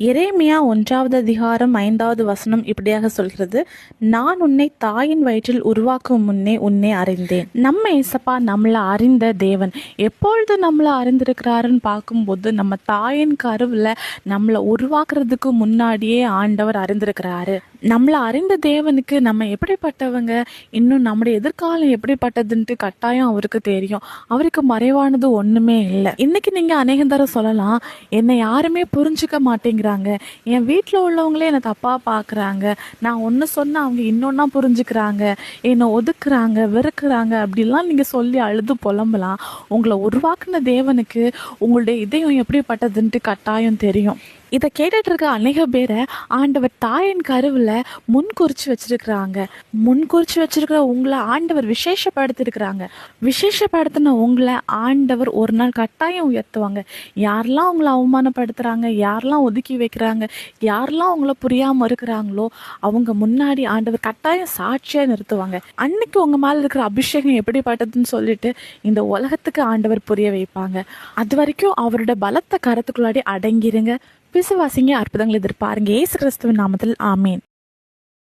எரேமியா 1வது அதிகாரம் 5வது வசனம் இப்படியாக சொல்கிறது, நான் உன்னை தாயின் வயிற்றில் உருவாக்கும் முன்னே உன்னை அறிந்தேன். நம்ம ஏசப்பா நம்மளை அறிந்த தேவன். எப்பொழுது நம்மளை அறிந்திருக்கிறாருன்னு பார்க்கும்போது, நம்ம தாயின் கருவில் நம்மளை உருவாக்குறதுக்கு முன்னாடியே ஆண்டவர் அறிந்திருக்கிறாரு. நம்மளை அறிந்த தேவனுக்கு நம்ம எப்படிப்பட்டவங்க, இன்னும் நம்முடைய எதிர்காலம் எப்படிப்பட்டதுன்ட்டு கட்டாயம் அவருக்கு தெரியும். அவருக்கு மறைவானது ஒண்ணுமே இல்லை. இன்னைக்கு நீங்க அநேகம் தரம் சொல்லலாம், என்னை யாருமே புரிஞ்சுக்க மாட்டேங்கிறாங்க, என் வீட்டில் உள்ளவங்களே என்னை தப்பாக பார்க்குறாங்க, நான் ஒன்று சொன்னால் அவங்க இன்னொன்னா புரிஞ்சுக்கிறாங்க, என்னை ஒதுக்குறாங்க, வெறுக்கிறாங்க அப்படிலாம் நீங்கள் சொல்லி அழுது புலம்பலாம். உங்களை உருவாக்குன தேவனுக்கு உங்களுடைய இதயம் எப்படிப்பட்டதுன்ட்டு கட்டாயம் தெரியும். இதை கேட்டுட்டு இருக்க அநேக பேரை ஆண்டவர் தாயின் கருவில் முன்குறிச்சு வச்சிருக்கிறாங்க. முன்குறிச்சு வச்சிருக்கிற உங்களை ஆண்டவர் விசேஷப்படுத்திருக்கிறாங்க. விசேஷப்படுத்தின உங்களை ஆண்டவர் ஒரு நாள் கட்டாயம் உயர்த்துவாங்க. யாரெல்லாம் உங்களை அவமானப்படுத்துகிறாங்க, யாரெல்லாம் ஒதுக்கி வைக்கிறாங்க, யாரெல்லாம் உங்களை புரியாமல் இருக்கிறாங்களோ அவங்க முன்னாடி ஆண்டவர் கட்டாயம் சாட்சியாக நிறுத்துவாங்க. அன்னைக்கு உங்கள் மேலே இருக்கிற அபிஷேகம் எப்படிப்பட்டதுன்னு சொல்லிட்டு இந்த உலகத்துக்கு ஆண்டவர் புரிய வைப்பாங்க. அது வரைக்கும் அவரோட பலத்த கரத்துக்குள்ளாடி அடங்கிருங்க. விசுவாசிங்க, அற்புதங்களை எதிர்பாருங்க. இயேசு கிறிஸ்துவின் நாமத்தில் ஆமேன்.